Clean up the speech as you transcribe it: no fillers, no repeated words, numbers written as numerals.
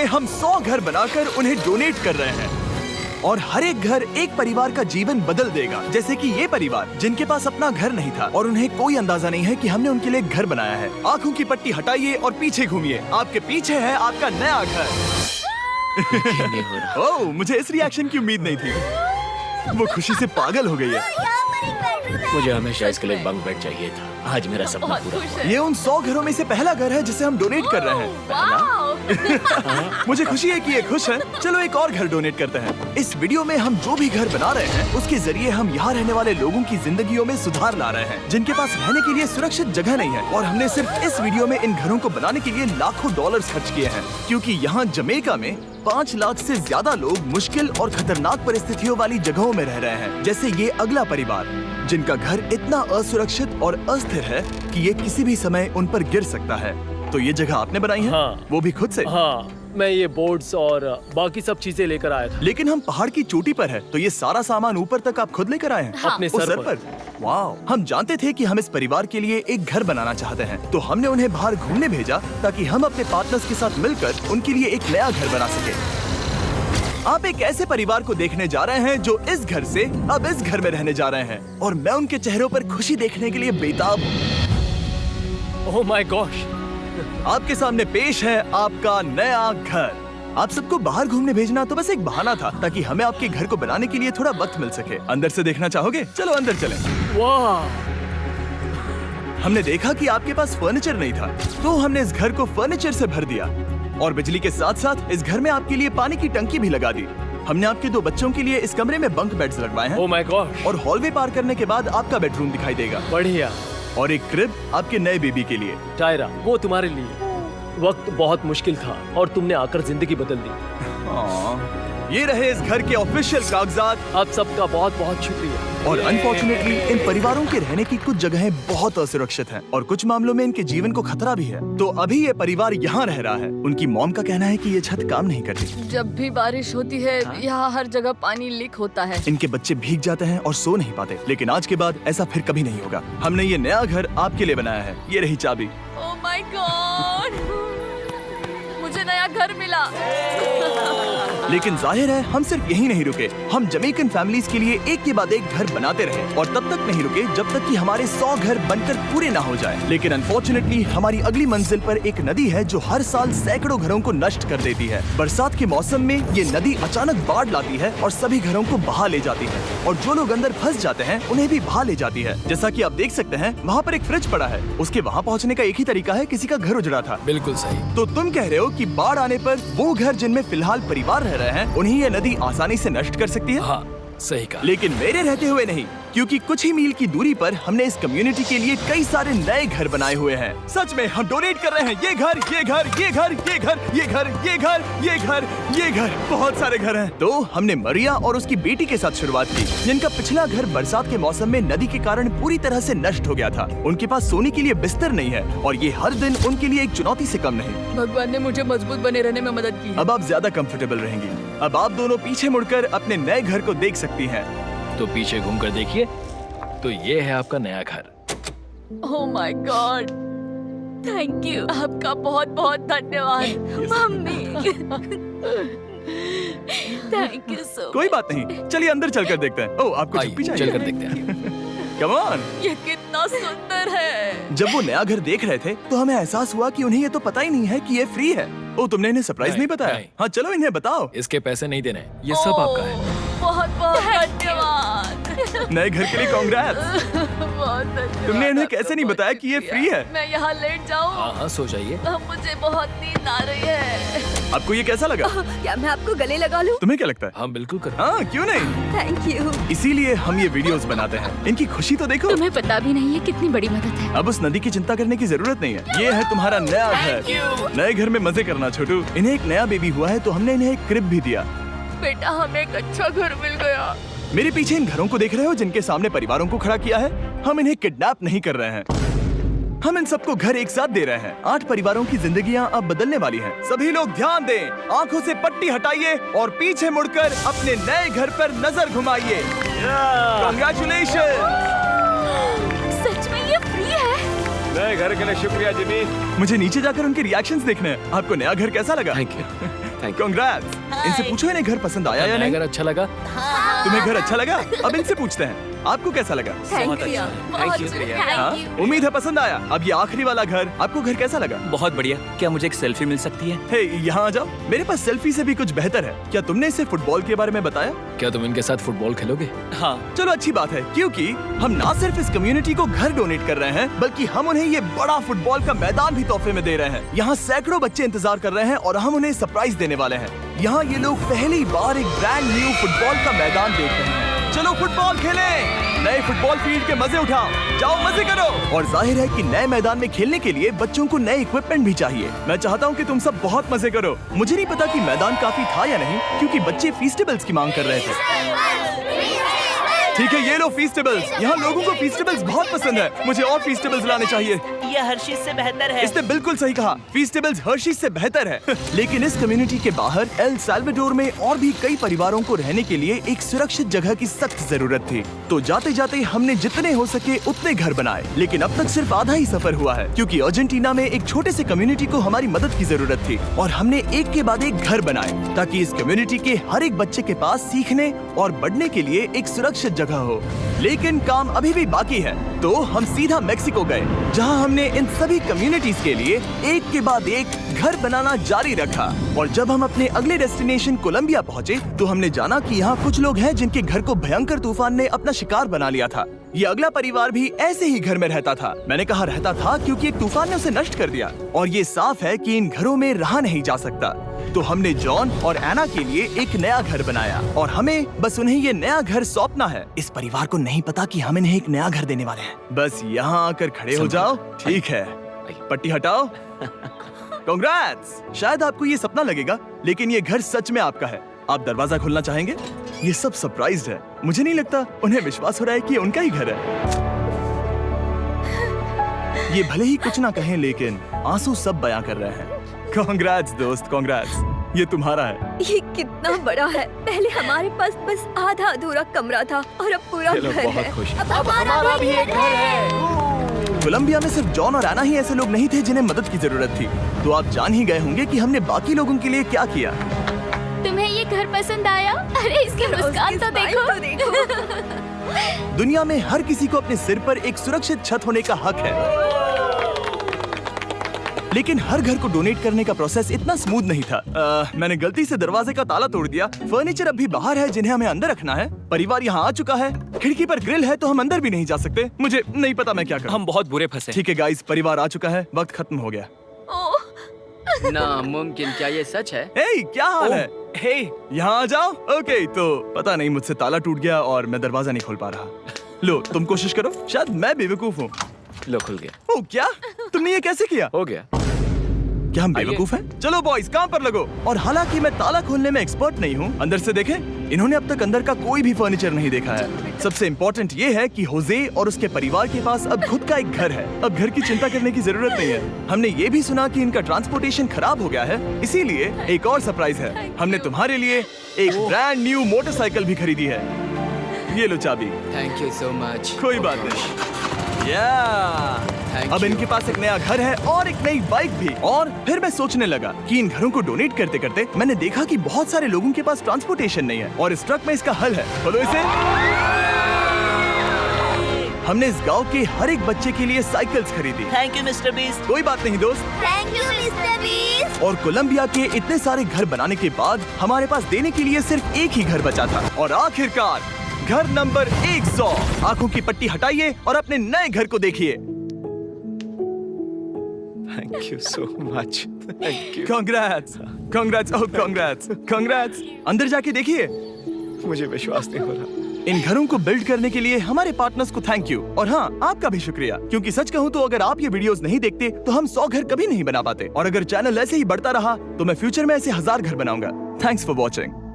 हम 100 घर बनाकर उन्हें डोनेट कर रहे हैं और हर एक घर एक परिवार का जीवन बदल देगा। जैसे कि ये परिवार जिनके पास अपना घर नहीं था और उन्हें कोई अंदाजा नहीं है कि हमने उनके लिए घर बनाया है। आंखों की पट्टी हटाइए और पीछे घूमिए। आपके पीछे है आपका नया घर। ओह, मुझे इस रिएक्शन की उम्मीद नहीं थी। वो खुशी से पागल हो गई है। मुझे हमेशा इसके लिए बंक बेड चाहिए था। आज मेरा सपना पूरा हुआ। ये उन 100 घरों में से पहला घर है जिसे हम डोनेट कर रहे हैं। मुझे खुशी है कि ये खुश हैं। चलो एक और घर डोनेट करते हैं। इस वीडियो में हम जो भी घर बना रहे हैं उसके जरिए हम यहाँ रहने वाले लोगों की जिंदगियों में सुधार ला रहे हैं जिनके पास रहने के लिए सुरक्षित जगह नहीं है। और हमने सिर्फ इस वीडियो में इन घरों को बनाने के लिए लाखों डॉलर्स खर्च किए हैं, क्योंकि यहाँ जमैका में 5 लाख से ज्यादा लोग मुश्किल और खतरनाक परिस्थितियों वाली जगहों में रह रहे हैं। जैसे ये अगला परिवार जिनका घर इतना असुरक्षित और अस्थिर है कि ये किसी भी समय उन पर गिर सकता है। तो ये जगह आपने बनाई है? हाँ। वो भी खुद से? हाँ, मैं ये बोर्ड्स और बाकी सब चीजें लेकर आया था। लेकिन हम पहाड़ की चोटी पर है, तो ये सारा सामान ऊपर तक आप खुद लेकर आए हैं? हाँ। अपने उस सर पर। वाह! हम जानते थे कि हम इस परिवार के लिए एक घर बनाना चाहते हैं, तो हमने उन्हें बाहर घूमने भेजा ताकि हम अपने पार्टनर्स के साथ मिलकर उनके लिए एक नया घर बना सके। आप एक ऐसे परिवार को देखने जा रहे हैं जो इस घर से अब इस घर में रहने जा रहे हैं, और मैं उनके चेहरों पर खुशी देखने के लिए बेताब हूँ। Oh my gosh! आपके सामने पेश है आपका नया घर। आप सबको बाहर घूमने भेजना तो बस एक बहाना था ताकि हमें आपके घर को बनाने के लिए थोड़ा वक्त मिल सके। अंदर से देखना चाहोगे? चलो अंदर चलें। वाह! हमने देखा कि आपके पास फर्नीचर नहीं था, तो हमने इस घर को फर्नीचर से भर दिया और बिजली के साथ साथ इस घर में आपके लिए पानी की टंकी भी लगा दी। हमने आपके 2 बच्चों के लिए इस कमरे में बंक बेड्स लगवाए हैं। Oh my gosh! और हॉलवे पार करने के बाद आपका बेडरूम दिखाई देगा। बढ़िया। और एक क्रिब आपके नए बेबी के लिए। टायरा, वो तुम्हारे लिए। वक्त बहुत मुश्किल था और तुमने आकर जिंदगी बदल दी। ये रहे इस घर के ऑफिशियल कागजात। आप सबका बहुत बहुत शुक्रिया। और अनफॉर्चुनेटली इन परिवारों के रहने की कुछ जगहें बहुत असुरक्षित हैं और कुछ मामलों में इनके जीवन को खतरा भी है। तो अभी ये परिवार यहाँ रह रहा है। उनकी मॉम का कहना है कि ये छत काम नहीं करती। जब भी बारिश होती है यहाँ हर जगह पानी लीक होता है। इनके बच्चे भीग जाते हैं और सो नहीं पाते। लेकिन आज के बाद ऐसा फिर कभी नहीं होगा। हमने ये नया घर आपके लिए बनाया है। ये रही चाबी। Oh my God! मुझे नया घर मिला। लेकिन जाहिर है हम सिर्फ यही नहीं रुके। हम जमैकन फैमिलीज के लिए एक के बाद एक घर बनाते रहे और तब तक नहीं रुके जब तक कि हमारे 100 घर बनकर पूरे ना हो जाए। लेकिन अनफॉर्चुनेटली हमारी अगली मंजिल पर एक नदी है जो हर साल सैकड़ों घरों को नष्ट कर देती है। बरसात के मौसम में ये नदी अचानक बाढ़ लाती है और सभी घरों को बहा ले जाती है, और जो लोग अंदर फंस जाते हैं उन्हें भी बहा ले जाती है। जैसा कि आप देख सकते हैं वहाँ पर एक फ्रिज पड़ा है। उसके वहाँ पहुँचने का एक ही तरीका है, किसी का घर उजड़ा था। बिल्कुल सही। तो तुम कह रहे हो कि बाढ़ आने पर वो घर जिनमें फिलहाल परिवार रह रहे हैं उन्हें ये नदी आसानी से नष्ट कर सकती है? हाँ, सही कहा। लेकिन मेरे रहते हुए नहीं, क्योंकि कुछ ही मील की दूरी पर हमने इस कम्युनिटी के लिए कई सारे नए घर बनाए हुए हैं। सच में हम डोनेट कर रहे हैं। ये घर, ये घर, ये घर, ये घर, ये घर, ये घर, ये घर, ये घर, बहुत सारे घर हैं। तो हमने मरिया और उसकी बेटी के साथ शुरुआत की, जिनका पिछला घर बरसात के मौसम में नदी के कारण पूरी तरह से नष्ट हो गया था। उनके पास सोने के लिए बिस्तर नहीं है और ये हर दिन उनके लिए एक चुनौती से कम नहीं। भगवान ने मुझे मजबूत बने रहने में मदद की है। अब आप ज्यादा कंफर्टेबल रहेंगी। अब आप दोनों पीछे मुड़कर अपने नए घर को देख सकती हैं। तो पीछे घूमकर देखिए, तो ये है आपका नया घर। Oh my God! Thank you. आपका बहुत बहुत धन्यवाद मम्मी। Thank you so. कोई बात नहीं, चलिए अंदर चलकर देखते हैं। ओह, आपको आइए, चुप्पी चाहिए? चलकर देखते हैं। Come on! ये कितना सुंदर है। जब वो नया घर देख रहे थे तो हमें एहसास हुआ कि उन्हें ये तो पता ही नहीं है कि ये फ्री है। ओ, तुमने इन्हें सरप्राइज नहीं बताया? नहीं। हाँ, चलो इन्हें बताओ। इसके पैसे नहीं देने, ये सब आपका है। बहुत बहुत धन्यवाद। नए घर के लिए कांग्रेट्स। बहुत धन्यवाद। तुमने इन्हें कैसे नहीं बताया कि ये फ्री है? मैं यहाँ लेट जाऊँ? हाँ हाँ, सो जाइए। मुझे बहुत नींद आ रही है। आपको ये कैसा लगा? क्या मैं आपको गले लगा लूं? तुम्हें क्या लगता है? हाँ बिल्कुल कर। हाँ, क्यों नहीं? Thank you. इसीलिए हम ये वीडियोस बनाते हैं। इनकी खुशी तो देखो। तुम्हें पता भी नहीं है कितनी बड़ी मदद है। अब उस नदी की चिंता करने की जरूरत नहीं है। ये है तुम्हारा नया घर। नए घर में मजे करना छोटू। इन्हें एक नया बेबी हुआ है तो हमने इन्हें एक क्रिब भी दिया। बेटा, हमें एक अच्छा घर मिल गया। मेरे पीछे इन घरों को देख रहे हो जिनके सामने परिवारों को खड़ा किया है? हम इन्हें किडनैप नहीं कर रहे हैं। हम इन सबको घर एक साथ दे रहे हैं। 8 परिवारों की जिंदगियां अब बदलने वाली हैं। सभी लोग ध्यान दें, आंखों से पट्टी हटाइए और पीछे मुड़कर अपने नए घर पर नजर घुमाइए। कांग्रेचुलेशन! सच में ये फ्री है? नए घर के लिए शुक्रिया जिमी। मुझे नीचे जाकर उनके रिएक्शंस देखने हैं। आपको नया घर कैसा लगा? Thank you. you. कांग्रेट्स। इनसे पूछो इन्हें घर पसंद आया या नहीं। अगर अच्छा लगा तुम्हें घर अच्छा लगा? अब इनसे पूछते हैं, आपको कैसा लगा? Thank you. Thank you. हाँ? उम्मीद है पसंद आया। अब ये आखिरी वाला घर, आपको घर कैसा लगा? बहुत बढ़िया। क्या मुझे एक सेल्फी मिल सकती है? हे, यहाँ आ जाओ। मेरे पास सेल्फी से भी कुछ बेहतर है। क्या तुमने इसे फुटबॉल के बारे में बताया? क्या तुम इनके साथ फुटबॉल खेलोगे? हाँ। चलो अच्छी बात है, क्योंकि हम ना सिर्फ इस कम्युनिटी को घर डोनेट कर रहे हैं, बल्कि हम उन्हें ये बड़ा फुटबॉल का मैदान भी तोहफे में दे रहे हैं। यहाँ सैकड़ों बच्चे इंतजार कर रहे हैं और हम उन्हें सरप्राइज देने वाले हैं। यहाँ ये लोग पहली बार एक ब्रांड न्यू फुटबॉल का मैदान देख रहे हैं। चलो फुटबॉल खेलें, नए फुटबॉल फील्ड के मजे उठाओ, जाओ मजे करो। और जाहिर है कि नए मैदान में खेलने के लिए बच्चों को नए इक्विपमेंट भी चाहिए। मैं चाहता हूँ कि तुम सब बहुत मजे करो। मुझे नहीं पता कि मैदान काफी था या नहीं, क्योंकि बच्चे फीस्टेबल्स की मांग कर रहे थे। ठीक है, ये लो फीस्टेबल्स। यहाँ लोगों को फीस्टेबल्स बहुत पसंद है। मुझे और फीस्टेबल्स लाने चाहिए। ये हर्शीज से बेहतर है। इसने बिल्कुल सही कहा, फीस्टेबल्स हर्शीज से बेहतर है। लेकिन इस कम्युनिटी के बाहर एल साल्वाडोर में और भी कई परिवारों को रहने के लिए एक सुरक्षित जगह की सख्त जरूरत थी। तो जाते जाते हमने जितने हो सके उतने घर बनाए, लेकिन अब तक सिर्फ आधा ही सफर हुआ है, क्योंकि अर्जेंटीना में एक छोटे से कम्युनिटी को हमारी मदद की जरूरत थी और हमने एक के बाद एक घर बनाए ताकि इस कम्युनिटी के हर एक बच्चे के पास सीखने और बढ़ने के लिए एक सुरक्षित जगह हो। लेकिन काम अभी भी बाकी है, तो हम सीधा मेक्सिको गए, जहां हमने इन सभी कम्युनिटीज के लिए एक के बाद एक घर बनाना जारी रखा। और जब हम अपने अगले डेस्टिनेशन कोलंबिया पहुंचे, तो हमने जाना कि यहाँ कुछ लोग हैं जिनके घर को भयंकर तूफान ने अपना शिकार बना लिया था। ये अगला परिवार भी ऐसे ही घर में रहता था। मैंने कहा रहता था क्योंकि एक तूफान ने उसे नष्ट कर दिया, और ये साफ है कि इन घरों में रहा नहीं जा सकता। तो हमने जॉन और एना के लिए एक नया घर बनाया, और हमें बस उन्हें ये नया घर सौंपना है। इस परिवार को नहीं पता कि हम इन्हें एक नया घर देने वाले हैं। बस यहाँ आकर खड़े हो जाओ। ठीक है, पट्टी हटाओ। कांग्रेट्स। शायद आपको ये सपना लगेगा, लेकिन ये घर सच में आपका है। आप दरवाजा खोलना चाहेंगे? ये सब सरप्राइज्ड है। मुझे नहीं लगता उन्हें विश्वास हो रहा है कि ये उनका ही घर है। ये भले ही कुछ ना कहें, लेकिन आंसू सब बयां कर रहे हैं। कांग्रेट्स दोस्त, कांग्रेट्स। ये तुम्हारा है। ये कितना बड़ा है। पहले हमारे पास बस आधा अधूरा कमरा था और अब पूरा चलो, घर बहुत है। खुश। अब हमारा भी एक घर है। कोलंबिया में सिर्फ जॉन और एना ही ऐसे लोग नहीं थे जिन्हें मदद की जरूरत थी। तो आप जान ही गए होंगे कि हमने बाकी लोगों के लिए क्या किया। तुम्हें ये घर पसंद आया? अरे इसकी मुस्कान तो देखो। दुनिया में हर किसी को अपने सिर पर एक सुरक्षित छत होने का हक है, लेकिन हर घर को डोनेट करने का प्रोसेस इतना स्मूथ नहीं था। मैंने गलती से दरवाजे का ताला तोड़ दिया। फर्नीचर अब भी बाहर है जिन्हें हमें अंदर रखना है। परिवार यहाँ आ चुका है। खिड़की पर ग्रिल है, तो हम अंदर भी नहीं जा सकते। मुझे नहीं पता मैं क्या करूं। हम बहुत बुरे फंसे। ठीक है गाइस, परिवार आ चुका है, वक्त खत्म हो गया। नामुमकिन, क्या ये सच है? हे, क्या हाल है? हे, यहाँ आ जाओ। ओके, तो पता नहीं मुझसे ताला टूट गया और मैं दरवाजा नहीं खोल पा रहा। लो, तुम कोशिश करो, शायद मैं बेवकूफ हूँ। लो, खुल गया। ओह, क्या? तुमने ये कैसे किया? हो गया। क्या हम बेवकूफ हैं? चलो बॉयज, काम पर लगो। और हालांकि मैं ताला खोलने में एक्सपर्ट नहीं हूँ, अंदर से देखें, इन्होंने अब तक अंदर का कोई भी फर्नीचर नहीं देखा है। सबसे इम्पोर्टेंट ये है कि होजे और उसके परिवार के पास अब खुद का एक घर है। अब घर की चिंता करने की जरूरत नहीं है। हमने ये भी सुना कि इनका ट्रांसपोर्टेशन खराब हो गया है, इसीलिए एक और सरप्राइज है। हमने तुम्हारे लिए एक ब्रांड न्यू मोटरसाइकिल भी खरीदी है। ये लो चाबी। Thank you so much. कोई बात नहीं। अब इनके पास एक नया घर है और एक नई बाइक भी। और फिर मैं सोचने लगा कि इन घरों को डोनेट करते करते मैंने देखा कि बहुत सारे लोगों के पास ट्रांसपोर्टेशन नहीं है, और इस ट्रक में इसका हल है। बोलो इसे। हमने इस गांव के हर एक बच्चे के लिए साइकिल्स खरीदी। Thank you mister beast. कोई बात नहीं दोस्त। Thank you mister beast. और कोलंबिया के इतने सारे घर बनाने के बाद हमारे पास देने के लिए सिर्फ एक ही घर बचा था। और आखिरकार घर नंबर 100। आंखों की पट्टी हटाइए और अपने नए घर को देखिए। Thank you so much. Thank you. Congrats, congrats, oh congrats, congrats. अंदर जाके देखिए। मुझे विश्वास नहीं हो रहा। इन घरों को बिल्ड करने के लिए हमारे पार्टनर्स को थैंक यू, और हाँ, आपका भी शुक्रिया, क्योंकि सच कहूँ तो अगर आप ये वीडियोस नहीं देखते तो हम 100 घर कभी नहीं बना पाते। और अगर चैनल ऐसे ही बढ़ता रहा तो मैं फ्यूचर में ऐसे 1000 घर बनाऊंगा। Thanks for watching.